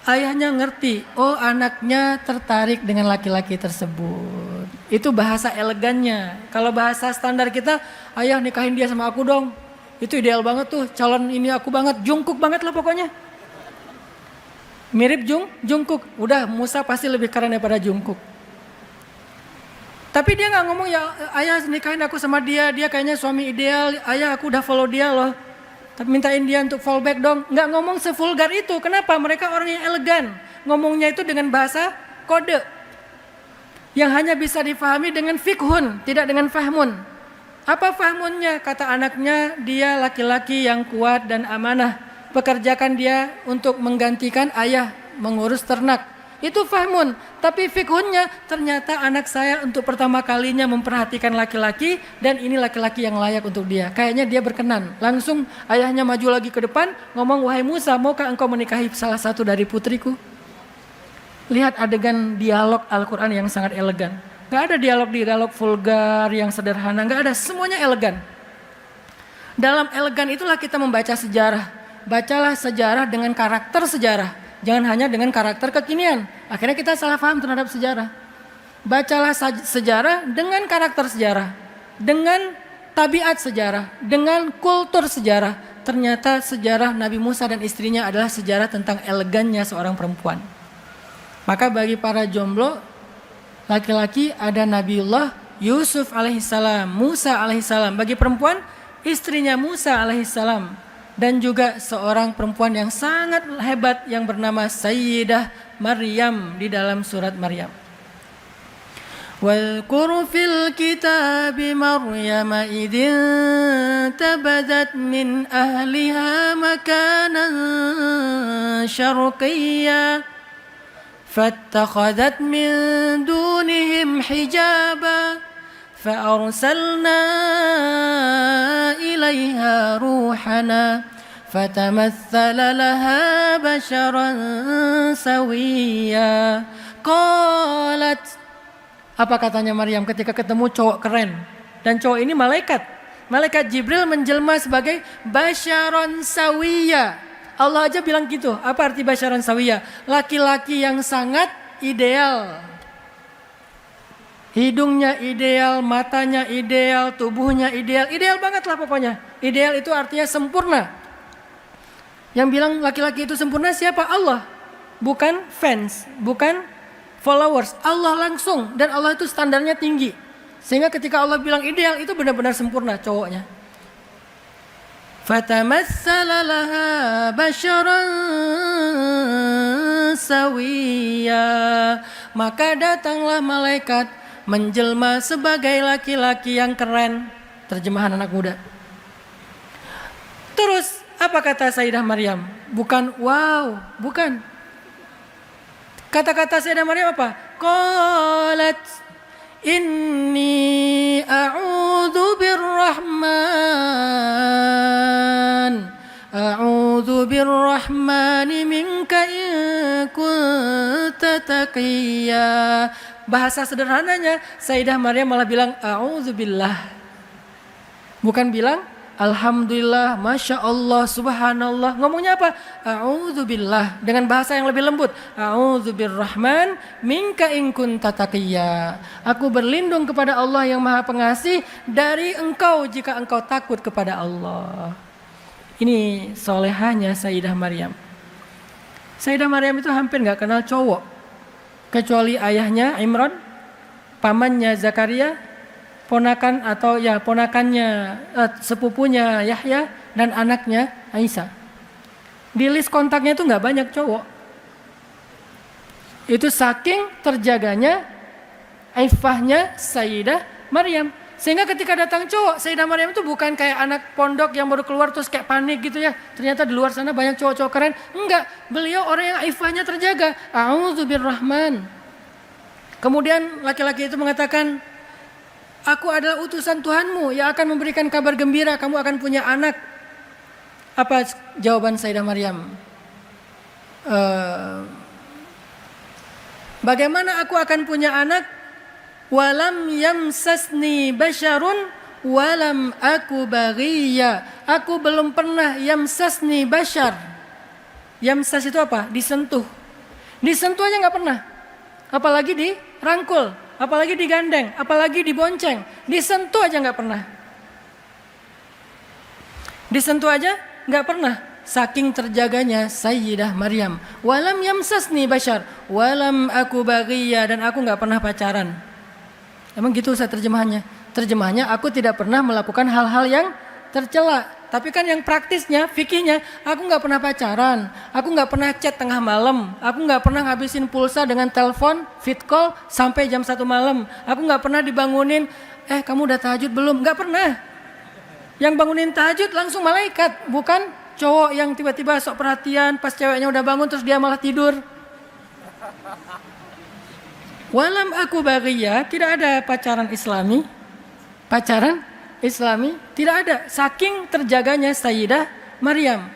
Ayahnya ngerti, oh anaknya tertarik dengan laki-laki tersebut. Itu bahasa elegannya. Kalau bahasa standar kita, ayah nikahin dia sama aku dong. Itu ideal banget tuh, calon ini aku banget, Jungkook banget lah pokoknya. Mirip Jungkook, udah Musa pasti lebih keren daripada Jungkook. Tapi dia gak ngomong, ya ayah nikahin aku sama dia, dia kayaknya suami ideal, ayah aku udah follow dia loh. Tapi mintain dia untuk fallback dong. Nggak ngomong sevulgar itu. Kenapa? Mereka orang yang elegan. Ngomongnya itu dengan bahasa kode. Yang hanya bisa difahami dengan fikhun. Tidak dengan fahmun. Apa fahmunnya? Kata anaknya, dia laki-laki yang kuat dan amanah. Pekerjakan dia untuk menggantikan ayah mengurus ternak. Itu fahmun. Tapi fikhunnya, ternyata anak saya untuk pertama kalinya memperhatikan laki-laki. Dan ini laki-laki yang layak untuk dia. Kayaknya dia berkenan. Langsung ayahnya maju lagi ke depan. Ngomong, wahai Musa, maukah engkau menikahi salah satu dari putriku? Lihat adegan dialog Al-Quran yang sangat elegan. Gak ada dialog vulgar yang sederhana. Gak ada, semuanya elegan. Dalam elegan itulah kita membaca sejarah. Bacalah sejarah dengan karakter sejarah. Jangan hanya dengan karakter kekinian. Akhirnya kita salah paham terhadap sejarah. Bacalah sejarah dengan karakter sejarah. Dengan tabiat sejarah. Dengan kultur sejarah. Ternyata sejarah Nabi Musa dan istrinya adalah sejarah tentang elegannya seorang perempuan. Maka bagi para jomblo, laki-laki ada Nabiullah Yusuf alaihissalam, Musa alaihissalam. Bagi perempuan, istrinya Musa alaihissalam. Dan juga seorang perempuan yang sangat hebat yang bernama Sayyidah Maryam di dalam surat Maryam. Wadhkur fil kitabi Maryam idin tabadat min ahliha makanan syarqiyya fattakhadhat min dunihim hijaba فأرسلنا إليها روحنا فتمثل لها بشرا سويا قالت. Apa katanya Maryam ketika ketemu cowok keren? Dan cowok ini malaikat. Malaikat Jibril menjelma sebagai basyaron sawiya. Allah aja bilang gitu. Apa arti basyaron sawiya? Laki-laki yang sangat ideal. Hidungnya ideal, matanya ideal, tubuhnya ideal. Ideal banget lah pokoknya. Ideal itu artinya sempurna. Yang bilang laki-laki itu sempurna siapa? Allah. Bukan fans, bukan followers. Allah langsung. Dan Allah itu standarnya tinggi. Sehingga ketika Allah bilang ideal itu benar-benar sempurna cowoknya. Fatamassala laha basyaran sawiya. Maka datanglah malaikat menjelma sebagai laki-laki yang keren. Terjemahan anak muda. Terus apa kata Sayyidah Maryam? Bukan wow, bukan. Kata-kata Sayyidah Maryam apa? Qalat inni a'udzu birrahmani minka in kunta taqiyya. Bahasa sederhananya Sayyidah Maryam malah bilang a'udzubillah. Bukan bilang alhamdulillah, masya Allah, subhanallah. Ngomongnya apa? A'udzubillah. Dengan bahasa yang lebih lembut. A'udzubirrahman minka in kunta taqiyya. Aku berlindung kepada Allah yang Maha Pengasih dari engkau jika engkau takut kepada Allah. Ini solehahnya Sayyidah Maryam. Sayyidah Maryam itu hampir gak kenal cowok. Kecuali ayahnya Imran, pamannya Zakaria, ponakan atau ya ponakannya sepupunya Yahya dan anaknya Aisyah. Di list kontaknya itu nggak banyak cowok. Itu saking terjaganya iffahnya Sayyidah Maryam. Sehingga ketika datang cowok, Sayyidah Maryam itu bukan kayak anak pondok yang baru keluar terus kayak panik gitu ya. Ternyata di luar sana banyak cowok-cowok keren. Enggak, beliau orang yang ifahnya terjaga. A'udzubirrahman. Kemudian laki-laki itu mengatakan, aku adalah utusan Tuhanmu yang akan memberikan kabar gembira, kamu akan punya anak. Apa jawaban Sayyidah Maryam? Bagaimana aku akan punya anak? Walam yamsasni basyarun walam aku baghiya. Aku belum pernah yamsasni basyar. Yamsas itu apa? Disentuh. Disentuh aja nggak pernah. Apalagi dirangkul, apalagi digandeng, apalagi dibonceng. Disentuh aja nggak pernah. Disentuh aja nggak pernah. Saking terjaganya Sayyidah Maryam. Walam yamsasni basyar, walam aku baghiya, dan aku nggak pernah pacaran. Emang gitu Ustaz terjemahannya? Terjemahannya aku tidak pernah melakukan hal-hal yang tercela. Tapi kan yang praktisnya, fikihnya, aku nggak pernah pacaran, aku nggak pernah chat tengah malam, aku nggak pernah ngabisin pulsa dengan telepon, fit call sampai jam 1 malam, aku nggak pernah dibangunin, kamu udah tahajud belum? Nggak pernah. Yang bangunin tahajud langsung malaikat, bukan cowok yang tiba-tiba sok perhatian pas ceweknya udah bangun terus dia malah tidur. Walam aku baghiyah, tidak ada pacaran Islami. Pacaran Islami tidak ada. Saking terjaganya Sayyidah Maryam.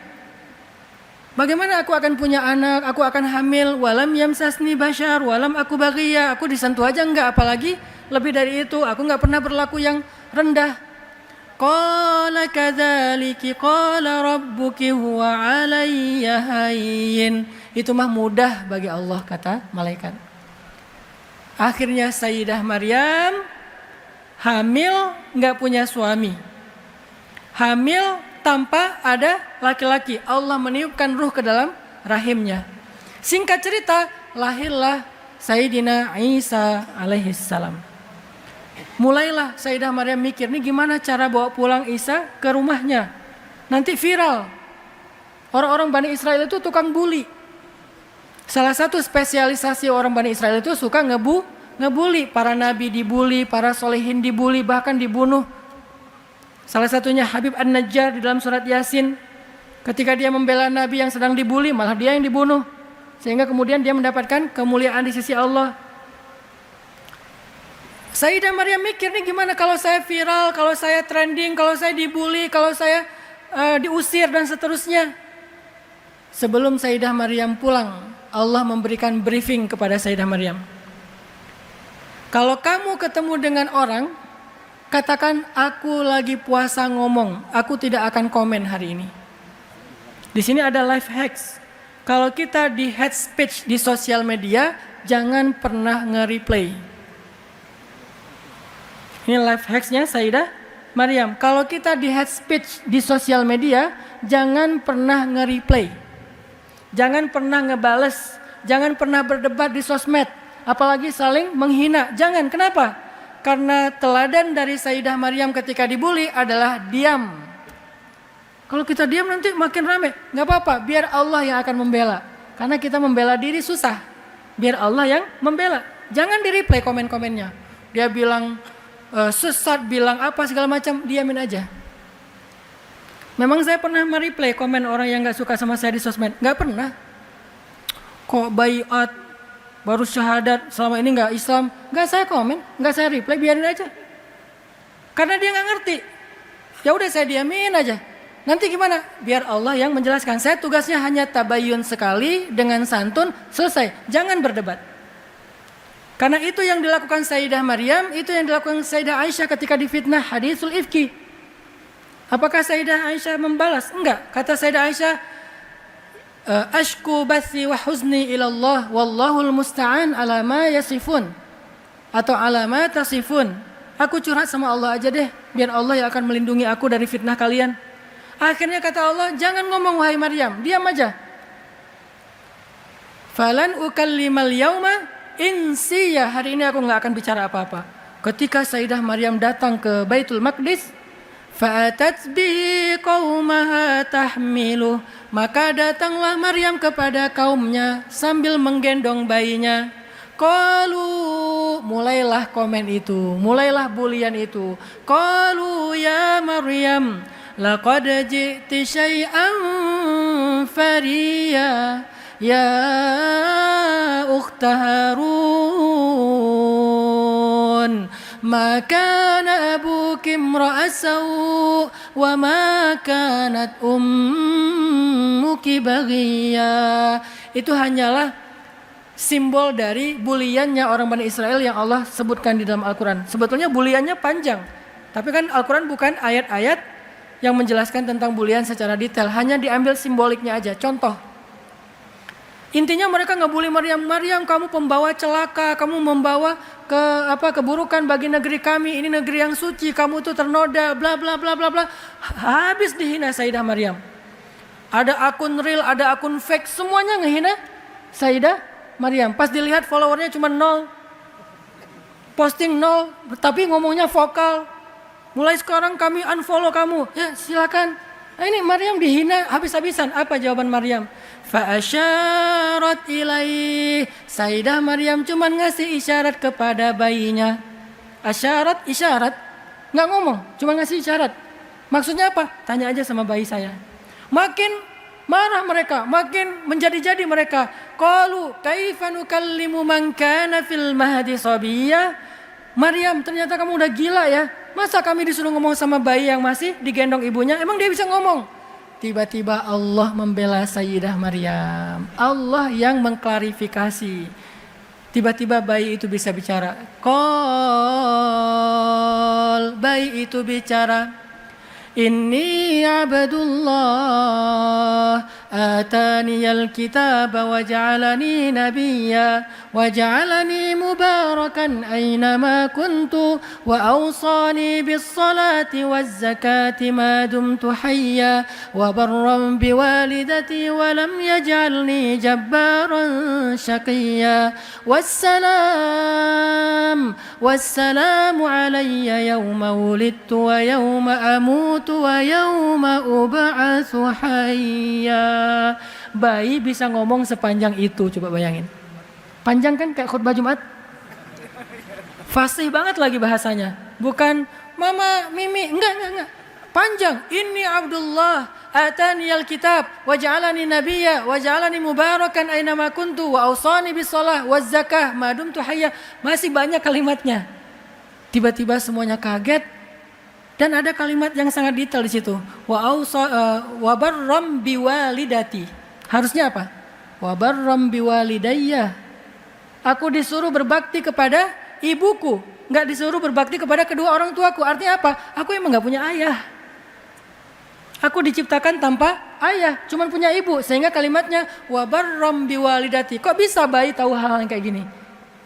Bagaimana aku akan punya anak, aku akan hamil, walam yamsasni basyar, walam aku baghiyah, aku disentuh aja enggak, apalagi lebih dari itu, aku enggak pernah berlaku yang rendah. Qala kadzaliki qala rabbuki huwa 'alayya hayyin. Itu mah mudah bagi Allah, kata malaikat. Akhirnya Sayyidah Maryam hamil nggak punya suami. Hamil tanpa ada laki-laki. Allah meniupkan ruh ke dalam rahimnya. Singkat cerita, lahirlah Sayyidina Isa alaihissalam. Mulailah Sayyidah Maryam mikir, nih gimana cara bawa pulang Isa ke rumahnya. Nanti viral. Orang-orang Bani Israel itu tukang bully. Salah satu spesialisasi orang Bani Israel itu suka ngebully. Para nabi dibully, para solehin dibully, bahkan dibunuh. Salah satunya Habib An-Najjar di dalam surat Yasin. Ketika dia membela nabi yang sedang dibully, malah dia yang dibunuh. Sehingga kemudian dia mendapatkan kemuliaan di sisi Allah. Sayyidah Maryam mikir, nih gimana kalau saya viral, kalau saya trending, kalau saya dibully, kalau saya diusir dan seterusnya. Sebelum Sayyidah Maryam pulang, Allah memberikan briefing kepada Sayyidah Maryam. Kalau kamu ketemu dengan orang, katakan aku lagi puasa ngomong, aku tidak akan komen hari ini. Di sini ada life hacks. Kalau kita di head speech di sosial media, jangan pernah nge-replay. Ini life hacksnya Sayyidah Maryam. Kalau kita di head speech di sosial media, jangan pernah nge-replay. Jangan pernah ngebales, jangan pernah berdebat di sosmed, apalagi saling menghina. Jangan, kenapa? Karena teladan dari Sayyidah Maryam ketika dibully adalah diam. Kalau kita diam nanti makin rame. Gak apa-apa, biar Allah yang akan membela. Karena kita membela diri susah. Biar Allah yang membela. Jangan di-replay komen-komennya. Dia bilang sesat, bilang apa segala macam, diamin aja. Memang saya pernah mereplay komen orang yang gak suka sama saya di sosmed? Gak pernah. Kok baiat, baru syahadat, selama ini gak Islam? Gak saya komen, gak saya reply, biarin aja. Karena dia gak ngerti. Ya udah saya diamin aja. Nanti gimana? Biar Allah yang menjelaskan. Saya tugasnya hanya tabayun sekali dengan santun, selesai. Jangan berdebat. Karena itu yang dilakukan Sayyidah Maryam, itu yang dilakukan Sayyidah Aisyah ketika difitnah hadisul ifki. Apakah Sayyidah Aisyah membalas? Enggak. Kata Sayyidah Aisyah, ashku bathi wa huzni ilallah wallahul musta'an ala ma yasifun. Atau ala ma tasifun. Aku curhat sama Allah aja deh, biar Allah yang akan melindungi aku dari fitnah kalian. Akhirnya kata Allah, jangan ngomong wahai Maryam, diam aja. Falan ukallimal yauma insiya. Hari ini aku enggak akan bicara apa-apa. Ketika Sayyidah Maryam datang ke Baitul Maqdis, fa'atat bihi qaumaha tahmiluh, maka datanglah Maryam kepada kaumnya sambil menggendong bayinya. Qalu mulailah komen itu, mulailah bulian itu. Qalu ya Maryam laqad ji'ti syai'an fariya ya ukhta Harun ma kana abuki imra'a saw wa ma kanat ummuki baghiya. Itu hanyalah simbol dari buliannya orang Bani Israel yang Allah sebutkan di dalam Al-Quran. Sebetulnya buliannya panjang, tapi kan Al-Quran bukan ayat-ayat yang menjelaskan tentang bulian secara detail, hanya diambil simboliknya aja. Contoh, intinya mereka ngebully Maryam. Maryam, kamu pembawa celaka, kamu membawa keburukan bagi negeri kami. Ini negeri yang suci, kamu tuh ternoda, bla bla bla bla bla. Habis dihina Sayyidah Maryam. Ada akun real, ada akun fake, semuanya ngehina Sayyidah Maryam. Pas dilihat followernya cuma 0, posting 0, tapi ngomongnya vokal. Mulai sekarang kami unfollow kamu. Ya silakan. Nah, ini Maryam dihina habis-habisan. Apa jawaban Maryam? Fa'asyarat ilaih. Sayyidah Maryam cuma ngasih isyarat kepada bayinya. Asyarat, isyarat. Nggak ngomong, cuma ngasih isyarat. Maksudnya apa? Tanya aja sama bayi saya. Makin marah mereka, makin menjadi-jadi mereka. Qalu kaifa nukallimu man kana fil mahdi sabiyya. Maryam, ternyata kamu udah gila ya. Masa kami disuruh ngomong sama bayi yang masih digendong ibunya? Emang dia bisa ngomong? Tiba-tiba Allah membela Sayyidah Maryam. Allah yang mengklarifikasi. Tiba-tiba bayi itu bisa bicara. Qal, bayi itu bicara. Inni abdullah ataniyal kitaba wa ja'alani nabiyya wa ja'alani mubarakan aynama kuntu wa awsani bis salati waz zakati ma dumtu hayya wa barran biwalidati wa lam yaj'alni jabbaran shaqiyya wassalamu alayya yawma wulidtu wa yawma amutu wa yawma ub'atsu hayya. Bayi bisa ngomong sepanjang itu, coba bayangin. Panjang kan kayak khutbah Jumat? Fasih banget lagi bahasanya. Bukan mama, mimi, enggak. Panjang. Inni Abdullah ataniyal kitab wa ja'alani nabiyya wa ja'alani mubarakan aina ma kuntu wa awsani bis shalah waz zakah ma dumtu hayya. Masih banyak kalimatnya. Tiba-tiba semuanya kaget. Dan ada kalimat yang sangat detail di situ. Wa barram biwalidati. Harusnya apa? Wa barram biwalidayya. Aku disuruh berbakti kepada ibuku, enggak disuruh berbakti kepada kedua orang tuaku. Artinya apa? Aku emang enggak punya ayah. Aku diciptakan tanpa ayah, cuma punya ibu. Sehingga kalimatnya wa barram biwalidati. Kok bisa bayi tahu hal-hal kayak gini?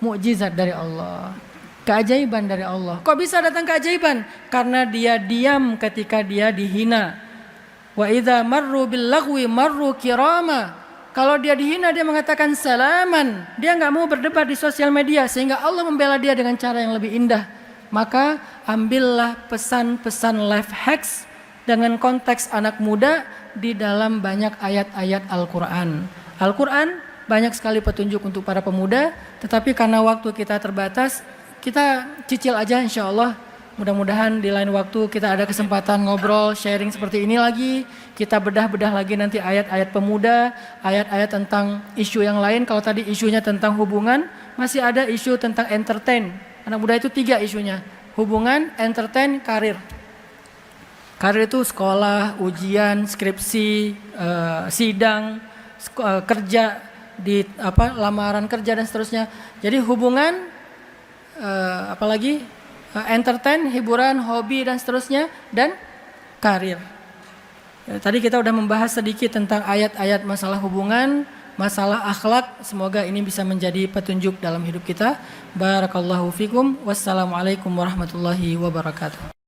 Mukjizat dari Allah. Keajaiban dari Allah. Kok bisa datang keajaiban? Karena dia diam ketika dia dihina. Wa idza marru bil lagwi marru kirama. Kalau dia dihina dia mengatakan salaman. Dia enggak mau berdebat di sosial media sehingga Allah membela dia dengan cara yang lebih indah. Maka ambillah pesan-pesan life hacks dengan konteks anak muda di dalam banyak ayat-ayat Al-Qur'an. Al-Qur'an banyak sekali petunjuk untuk para pemuda, tetapi karena waktu kita terbatas, kita cicil aja insya Allah. Mudah-mudahan di lain waktu kita ada kesempatan ngobrol, sharing seperti ini lagi. Kita bedah-bedah lagi nanti ayat-ayat pemuda, ayat-ayat tentang isu yang lain. Kalau tadi isunya tentang hubungan, masih ada isu tentang entertain. Anak muda itu 3 isunya. Hubungan, entertain, karir. Karir itu sekolah, ujian, skripsi, sidang, kerja, di lamaran kerja dan seterusnya. Jadi hubungan, apalagi entertain, hiburan, hobi dan seterusnya, dan karir. Tadi kita udah membahas sedikit tentang ayat-ayat masalah hubungan, masalah akhlak. Semoga ini bisa menjadi petunjuk dalam hidup kita. Barakallahu fikum. Wassalamualaikum warahmatullahi wabarakatuh.